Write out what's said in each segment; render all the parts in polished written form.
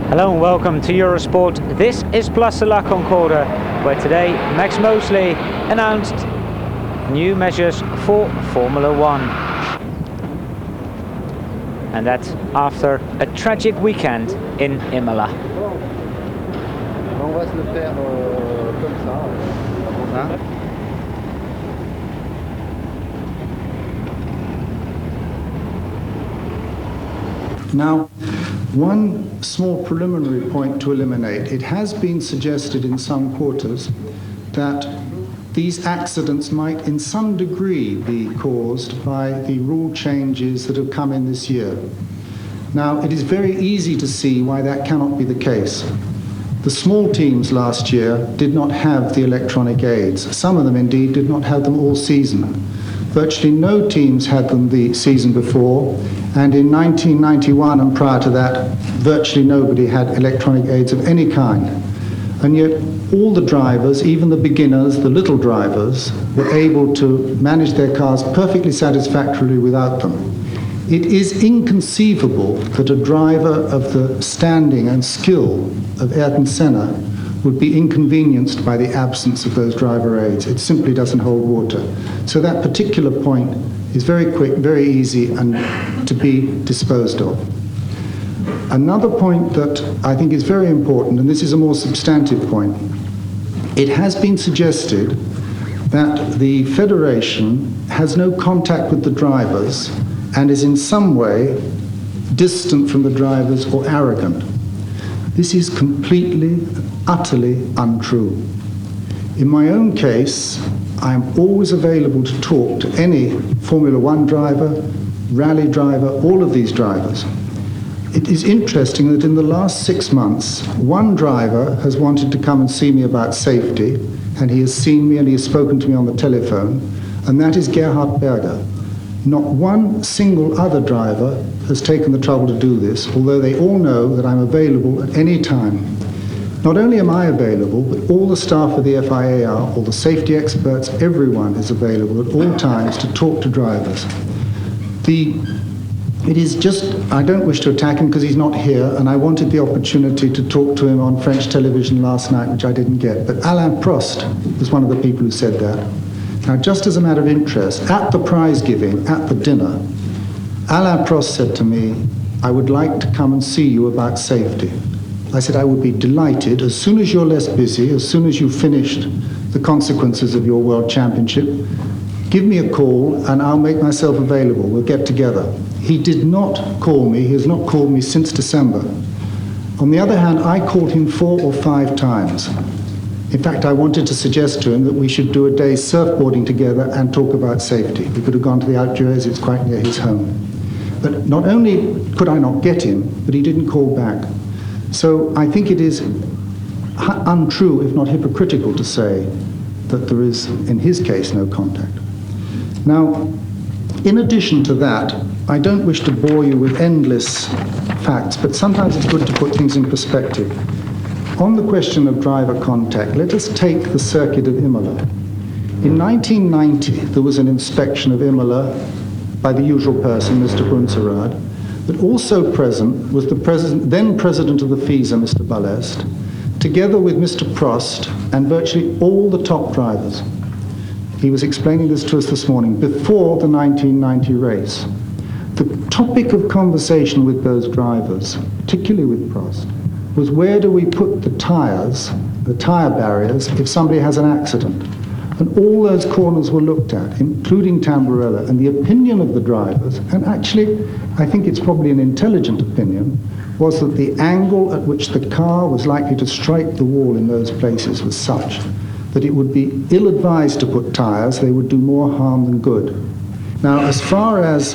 Hello and welcome to Eurosport. This is Place de la Concorde, where today Max Mosley announced new measures for Formula One. And that after a tragic weekend in Imola. Now, one small preliminary point to eliminate. It has been suggested in some quarters that these accidents might in some degree be caused by the rule changes that have come in this year. Now, it is very easy to see why that cannot be the case. The small teams last year did not have the electronic aids. Some of them indeed did not have them all season. Virtually no teams had them the season before, and in 1991 and prior to that, virtually nobody had electronic aids of any kind. And yet all the drivers, even the beginners, the little drivers, were able to manage their cars perfectly satisfactorily without them. It is inconceivable that a driver of the standing and skill of Ayrton Senna would be inconvenienced by the absence of those driver aids. It simply doesn't hold water. So that particular point is very quick, very easy, and to be disposed of. Another point that I think is very important, and this is a more substantive point, it has been suggested that the Federation has no contact with the drivers and is in some way distant from the drivers or arrogant. This is completely, utterly untrue. In my own case, I am always available to talk to any Formula One driver, rally driver, all of these drivers. It is interesting that in the last 6 months, one driver has wanted to come and see me about safety, and he has seen me and he has spoken to me on the telephone, and that is Gerhard Berger. Not one single other driver has taken the trouble to do this, although they all know that I'm available at any time. Not only am I available, but all the staff of the FIA are, all the safety experts, everyone is available at all times to talk to drivers. It is just, I don't wish to attack him because he's not here, and I wanted the opportunity to talk to him on French television last night, which I didn't get. But Alain Prost was one of the people who said that. Now, just as a matter of interest, at the prize giving, at the dinner, Alain Prost said to me, "I would like to come and see you about safety." I said, "I would be delighted. As soon as you're less busy, as soon as you've finished the consequences of your World Championship, give me a call and I'll make myself available. We'll get together." He did not call me. He has not called me since December. On the other hand, I called him 4 or 5 times. In fact, I wanted to suggest to him that we should do a day surfboarding together and talk about safety. We could have gone to the Alpes, it's quite near his home. But not only could I not get him, but he didn't call back. So I think it is untrue, if not hypocritical, to say that there is, in his case, no contact. Now, in addition to that, I don't wish to bore you with endless facts, but sometimes it's good to put things in perspective. On the question of driver contact, let us take the circuit of Imola. In 1990, there was an inspection of Imola by the usual person, Mr. Brunserad, but also present was the then president of the FIA, Mr. Ballest, together with Mr. Prost and virtually all the top drivers. He was explaining this to us this morning, before the 1990 race. The topic of conversation with those drivers, particularly with Prost, was where do we put the tyres, the tyre barriers, if somebody has an accident? And all those corners were looked at, including Tamburello, and the opinion of the drivers, and actually, I think it's probably an intelligent opinion, was that the angle at which the car was likely to strike the wall in those places was such that it would be ill-advised to put tyres, they would do more harm than good. Now, as far as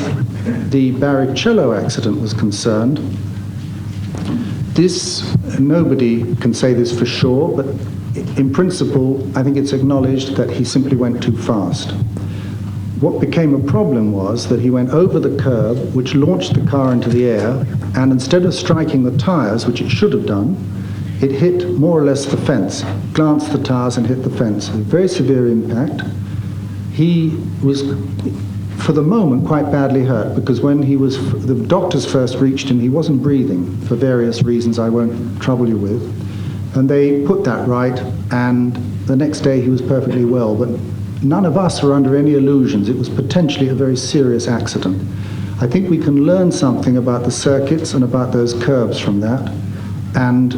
the Barrichello accident was concerned, nobody can say this for sure, but in principle, I think it's acknowledged that he simply went too fast. What became a problem was that he went over the curb, which launched the car into the air, and instead of striking the tyres, which it should have done, it hit more or less the fence, glanced the tyres and hit the fence. A very severe impact. He was for the moment, quite badly hurt, because when the doctors first reached him, he wasn't breathing for various reasons I won't trouble you with. And they put that right, and the next day he was perfectly well. But none of us were under any illusions. It was potentially a very serious accident. I think we can learn something about the circuits and about those curves from that. And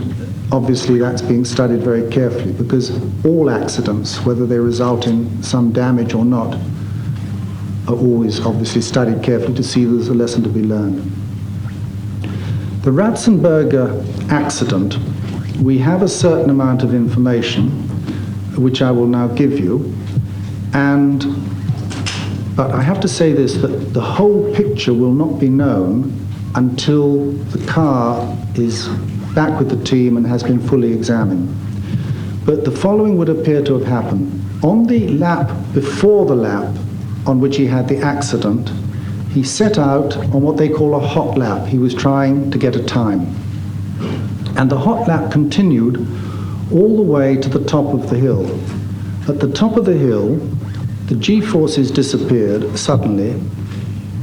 obviously that's being studied very carefully, because all accidents, whether they result in some damage or not, are always obviously studied carefully to see there's a lesson to be learned. The Ratzenberger accident, we have a certain amount of information, which I will now give you, but I have to say this, that the whole picture will not be known until the car is back with the team and has been fully examined. But the following would appear to have happened. On the lap before the lap on which he had the accident, he set out on what they call a hot lap. He was trying to get a time. And the hot lap continued all the way to the top of the hill. At the top of the hill, the G-forces disappeared suddenly.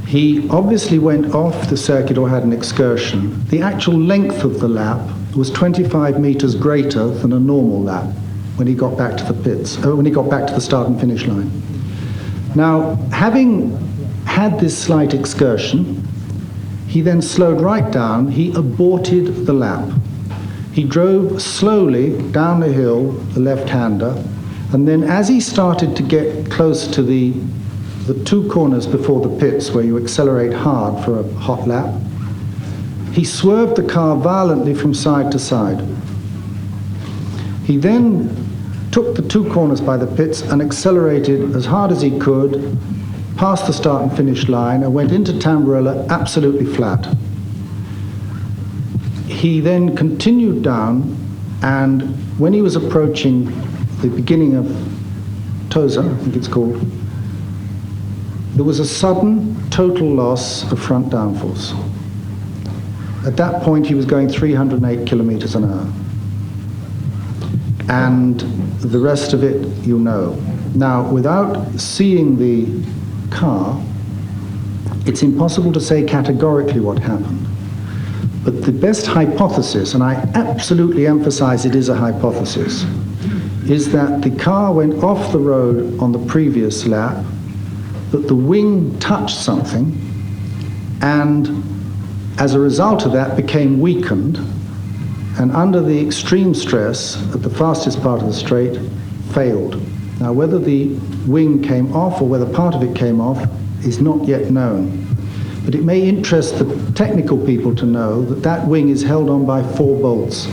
He obviously went off the circuit or had an excursion. The actual length of the lap was 25 meters greater than a normal lap when he got back to the pits, when he got back to the start and finish line. Now, having had this slight excursion, he then slowed right down. He aborted the lap. He drove slowly down the hill, the left-hander, and then as he started to get close to the two corners before the pits, where you accelerate hard for a hot lap, he swerved the car violently from side to side. He then took the two corners by the pits and accelerated as hard as he could, past the start and finish line, and went into Tamburello absolutely flat. He then continued down, and when he was approaching the beginning of Tosa, I think it's called, there was a sudden total loss of front downforce. At that point he was going 308 kilometers an hour. And the rest of it you know. Now, without seeing the car, it's impossible to say categorically what happened. But the best hypothesis, and I absolutely emphasize it is a hypothesis, is that the car went off the road on the previous lap, that the wing touched something, and as a result of that became weakened, and under the extreme stress at the fastest part of the straight, failed. Now, whether the wing came off or whether part of it came off is not yet known. But it may interest the technical people to know that that wing is held on by 4 bolts.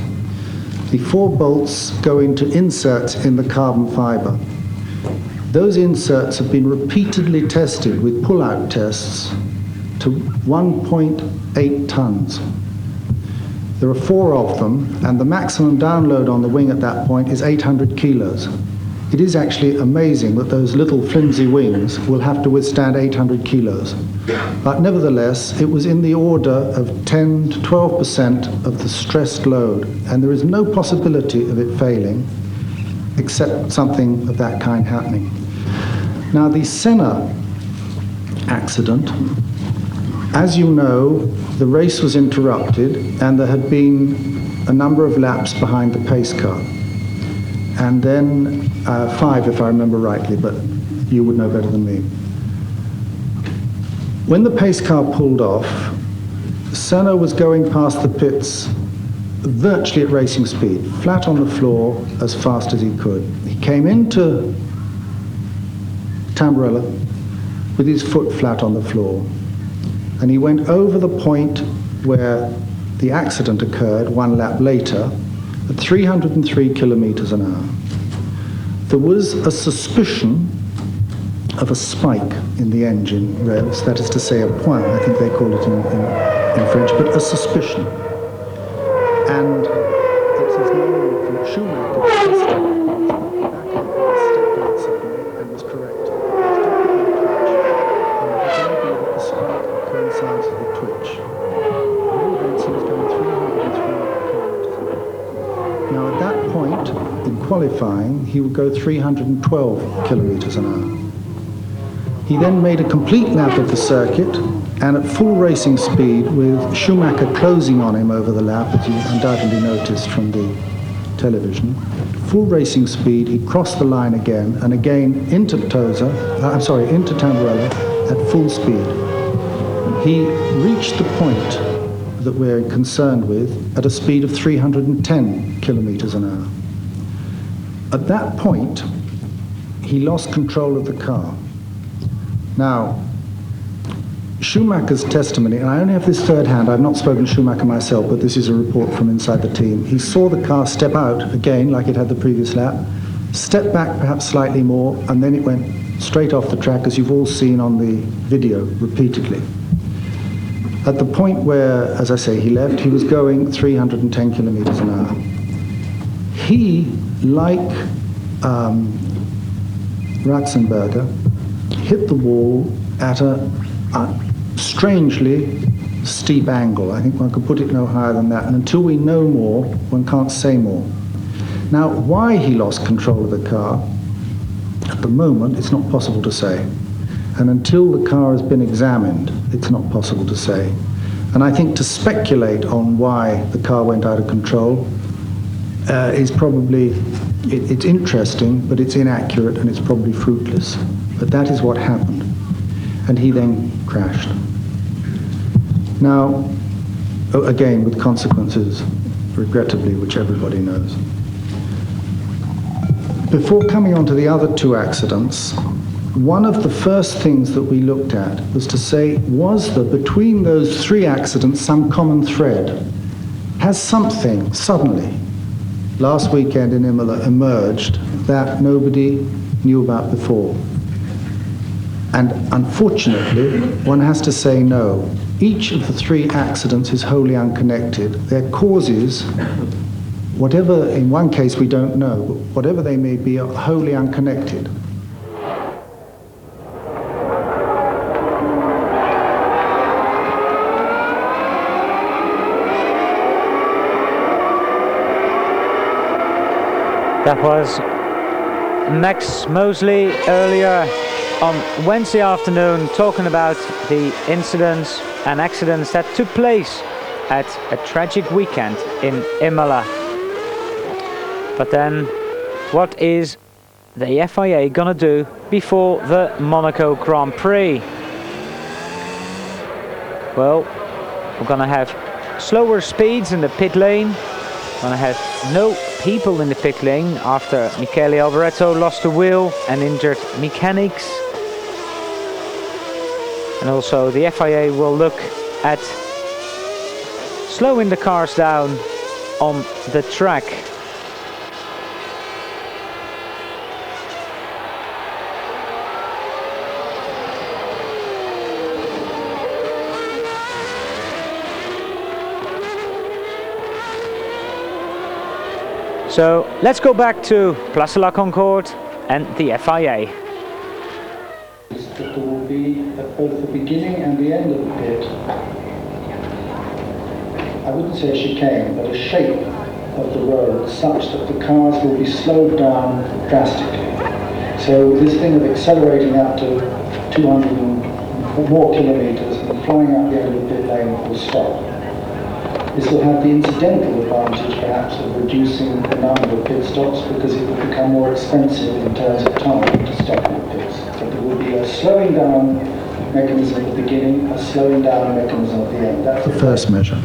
The 4 bolts go into inserts in the carbon fiber. Those inserts have been repeatedly tested with pull-out tests to 1.8 tons. There are 4 of them, and the maximum download on the wing at that point is 800 kilos. It is actually amazing that those little flimsy wings will have to withstand 800 kilos. But nevertheless, it was in the order of 10 to 12% of the stressed load, and there is no possibility of it failing, except something of that kind happening. Now, the Senna accident, as you know, the race was interrupted, and there had been a number of laps behind the pace car. And then 5, if I remember rightly, but you would know better than me. When the pace car pulled off, Senna was going past the pits virtually at racing speed, flat on the floor as fast as he could. He came into Tamburello with his foot flat on the floor, and he went over the point where the accident occurred 1 lap later at 303 kilometers an hour. There was a suspicion of a spike in the engine revs, that is to say a point, I think they call it in French, but a suspicion. And it is known from Schumacher stepped out suddenly and was correct. The spike coincides with the twitch. He was going 303 kilometers an hour. Now at that point, in qualifying, he would go 312 kilometers an hour. He then made a complete lap of the circuit, and at full racing speed, with Schumacher closing on him over the lap, as you undoubtedly noticed from the television, full racing speed, he crossed the line again, and again into Tamburello at full speed. He reached the point that we're concerned with at a speed of 310 kilometers an hour. At that point, he lost control of the car. Now, Schumacher's testimony, and I only have this third hand, I've not spoken to Schumacher myself, but this is a report from inside the team. He saw the car step out again, like it had the previous lap, step back perhaps slightly more, and then it went straight off the track, as you've all seen on the video repeatedly. At the point where, as I say, he left, he was going 310 kilometers an hour. He, like Ratzenberger, hit the wall at a strangely steep angle. I think one could put it no higher than that. And until we know more, one can't say more. Now, why he lost control of the car, at the moment, it's not possible to say. And until the car has been examined, it's not possible to say. And I think to speculate on why the car went out of control is probably, it's interesting, but it's inaccurate and it's probably fruitless. But that is what happened. And he then crashed. Now, again, with consequences, regrettably, which everybody knows. Before coming on to the other two accidents, one of the first things that we looked at was to say, was there between those three accidents some common thread? Has something suddenly, last weekend in Imola, emerged that nobody knew about before? And unfortunately, one has to say no. Each of the three accidents is wholly unconnected. Their causes, whatever, in one case we don't know, but whatever they may be, are wholly unconnected. That was Max Mosley earlier on Wednesday afternoon, talking about the incidents and accidents that took place at a tragic weekend in Imola. But then, what is the FIA gonna do before the Monaco Grand Prix? Well, we're gonna have slower speeds in the pit lane. We're gonna have no people in the pit lane after Michele Alboreto lost the wheel and injured mechanics. And also the FIA will look at slowing the cars down on the track. So let's go back to Place de la Concorde and the FIA. There will be at both the beginning and the end of the pit, I wouldn't say a chicane, but a shape of the road such that the cars will be slowed down drastically. So this thing of accelerating up to 200 and more kilometers and flying out the end of the pit lane will stop. This will have the incidental advantage, perhaps, of reducing the number of pit stops because it will become more expensive in terms of time to stop in the pits. So there will be a slowing down mechanism at the beginning, a slowing down mechanism at the end. That's the first measure.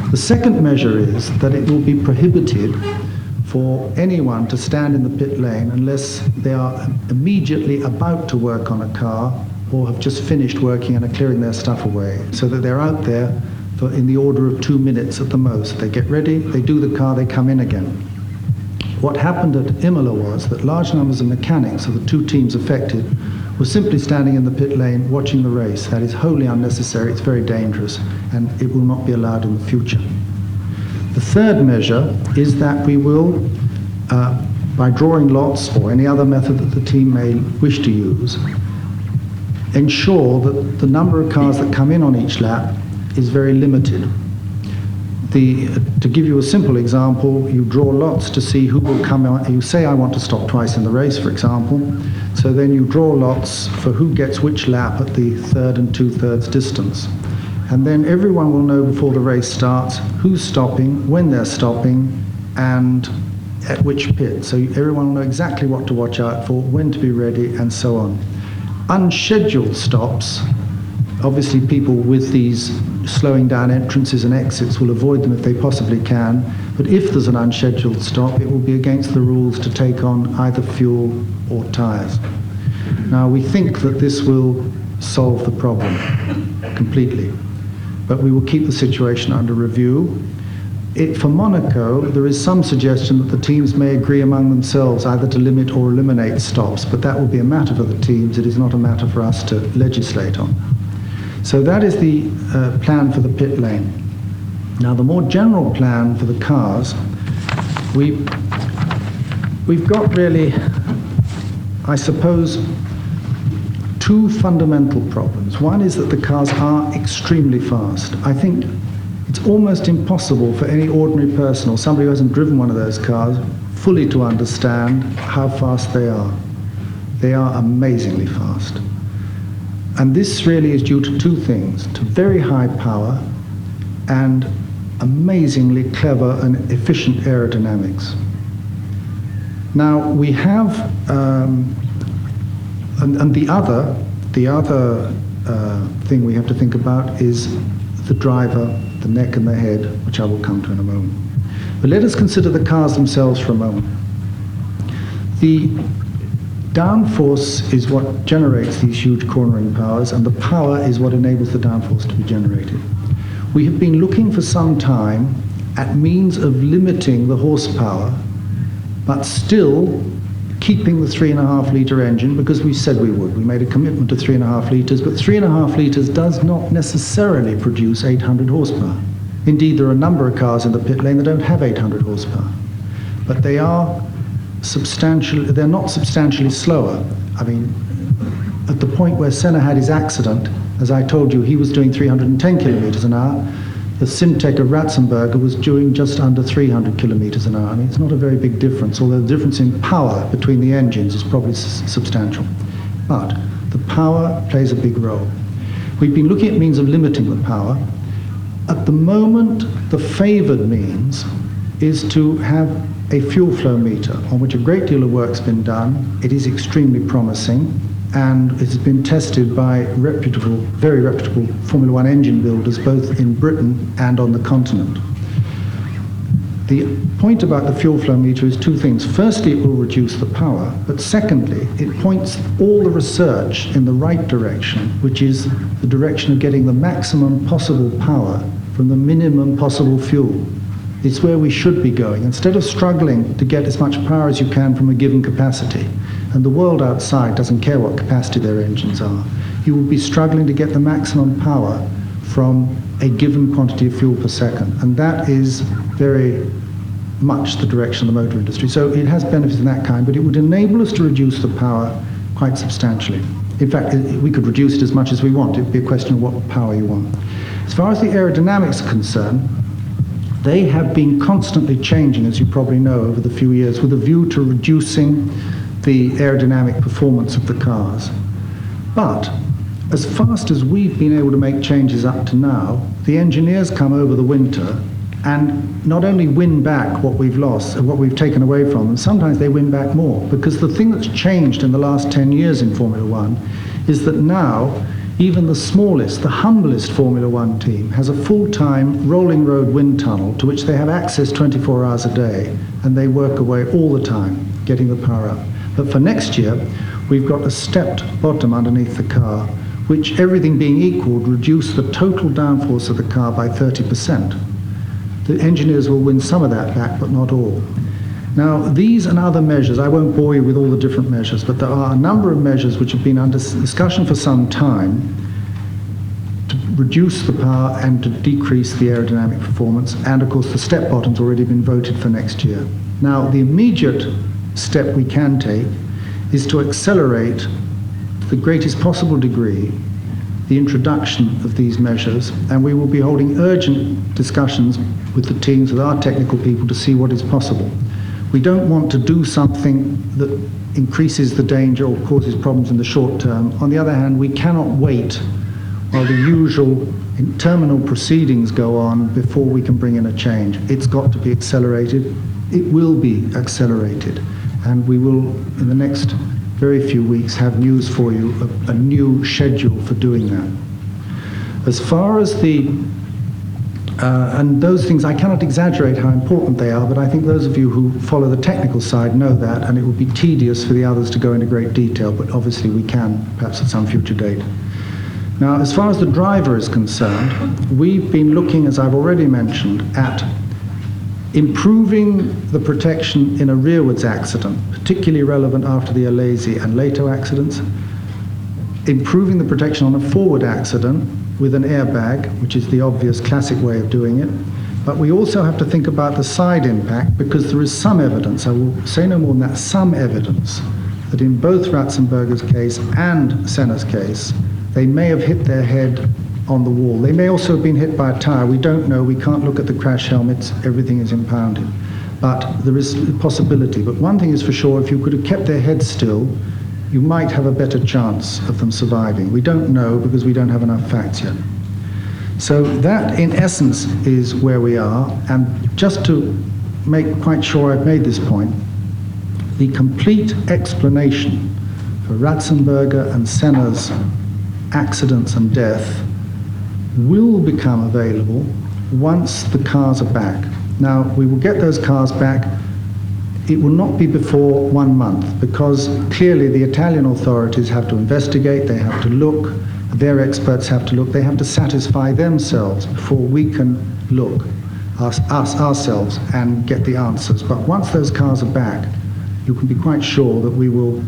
The second measure is that it will be prohibited for anyone to stand in the pit lane unless they are immediately about to work on a car or have just finished working and are clearing their stuff away, so that they're out there for in the order of 2 minutes at the most. They get ready, they do the car, they come in again. What happened at Imola was that large numbers of mechanics of the two teams affected were simply standing in the pit lane watching the race. That is wholly unnecessary, it's very dangerous, and it will not be allowed in the future. The third measure is that we will, by drawing lots or any other method that the team may wish to use, ensure that the number of cars that come in on each lap is very limited. To give you a simple example, you draw lots to see who will come out. You say, I want to stop twice in the race, for example. So then you draw lots for who gets which lap at the 3rd and 2/3 distance. And then everyone will know before the race starts who's stopping, when they're stopping, and at which pit. So everyone will know exactly what to watch out for, when to be ready, and so on. Unscheduled stops, obviously people with these slowing down entrances and exits will avoid them if they possibly can, but if there's an unscheduled stop, it will be against the rules to take on either fuel or tyres. Now, we think that this will solve the problem completely, but we will keep the situation under review. For Monaco, there is some suggestion that the teams may agree among themselves either to limit or eliminate stops, but that will be a matter for the teams. It is not a matter for us to legislate on. So that is the plan for the pit lane. Now, the more general plan for the cars, we've got really, I suppose, two fundamental problems. One is that the cars are extremely fast. I think it's almost impossible for any ordinary person or somebody who hasn't driven one of those cars fully to understand how fast they are. They are amazingly fast. And this really is due to two things: to very high power and amazingly clever and efficient aerodynamics. Now, we have, and the other thing we have to think about is the driver, the neck and the head, which I will come to in a moment. But let us consider the cars themselves for a moment. The downforce is what generates these huge cornering powers, and the power is what enables the downforce to be generated. We have been looking for some time at means of limiting the horsepower, but still keeping the 3.5 litre engine, because we said we would. We made a commitment to 3.5 litres, but 3.5 litres does not necessarily produce 800 horsepower. Indeed, there are a number of cars in the pit lane that don't have 800 horsepower, but they are they're not substantially slower. I mean, at the point where Senna had his accident, as I told you, he was doing 310 kilometers an hour. The Simtek of Ratzenberger was doing just under 300 kilometers an hour. I mean, it's not a very big difference, although the difference in power between the engines is probably substantial. But the power plays a big role. We've been looking at means of limiting the power. At the moment, the favored means is to have a fuel flow meter, on which a great deal of work's been done. It is extremely promising, and it has been tested by very reputable Formula One engine builders, both in Britain and on the continent. The point about the fuel flow meter is two things. Firstly, it will reduce the power, but secondly, it points all the research in the right direction, which is the direction of getting the maximum possible power from the minimum possible fuel. It's where we should be going. Instead of struggling to get as much power as you can from a given capacity, and the world outside doesn't care what capacity their engines are, you will be struggling to get the maximum power from a given quantity of fuel per second. And that is very much the direction of the motor industry. So it has benefits in that kind, but it would enable us to reduce the power quite substantially. In fact, we could reduce it as much as we want. It would be a question of what power you want. As far as the aerodynamics are concerned, they have been constantly changing, as you probably know, over the few years, with a view to reducing the aerodynamic performance of the cars. But as fast as we've been able to make changes up to now, the engineers come over the winter and not only win back what we've lost, what we've taken away from them, sometimes they win back more, because the thing that's changed in the last 10 years in Formula One is that now even the smallest, the humblest Formula One team has a full-time rolling road wind tunnel to which they have access 24 hours a day, and they work away all the time, getting the power up. But for next year, we've got a stepped bottom underneath the car, which, everything being equal, would reduce the total downforce of the car by 30%. The engineers will win some of that back, but not all. Now, these and other measures, I won't bore you with all the different measures, but there are a number of measures which have been under discussion for some time to reduce the power and to decrease the aerodynamic performance, and of course the step bottom's already been voted for next year. Now, the immediate step we can take is to accelerate to the greatest possible degree the introduction of these measures, and we will be holding urgent discussions with the teams, with our technical people, to see what is possible. We don't want to do something that increases the danger or causes problems in the short term. On the other hand, we cannot wait while the usual terminal proceedings go on before we can bring in a change. It's got to be accelerated. It will be accelerated, and we will, in the next very few weeks, have news for you, a new schedule for doing that. As far as the and those things, I cannot exaggerate how important they are, but I think those of you who follow the technical side know that, and it would be tedious for the others to go into great detail, but obviously we can, perhaps at some future date. Now, as far as the driver is concerned, we've been looking, as I've already mentioned, at improving the protection in a rearwards accident, particularly relevant after the Alesi and Leto accidents, improving the protection on a forward accident with an airbag, which is the obvious classic way of doing it. But we also have to think about the side impact, because there is some evidence, I will say no more than that, some evidence that in both Ratzenberger's case and Senna's case, they may have hit their head on the wall. They may also have been hit by a tire. We don't know. We can't look at the crash helmets. Everything is impounded. But there is a possibility. But one thing is for sure, if you could have kept their heads still, you might have a better chance of them surviving. We don't know because we don't have enough facts yet. So that, in essence, is where we are. And just to make quite sure I've made this point, the complete explanation for Ratzenberger and Senna's accidents and death will become available once the cars are back. Now, we will get those cars back. It will not be before 1 month, because clearly the Italian authorities have to investigate, they have to look, their experts have to look, they have to satisfy themselves before we can look, ourselves, and get the answers. But once those cars are back, you can be quite sure that we will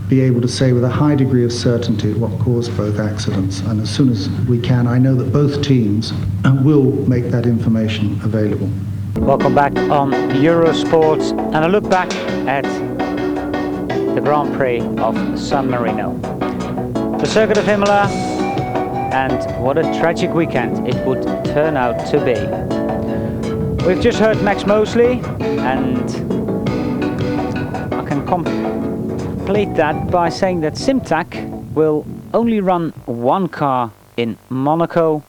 be able to say with a high degree of certainty what caused both accidents. And as soon as we can, I know that both teams will make that information available. Welcome back on Eurosport, and a look back at the Grand Prix of San Marino. The circuit of Imola, and what a tragic weekend it would turn out to be. We've just heard Max Mosley, and I can complete that by saying that Simtac will only run one car in Monaco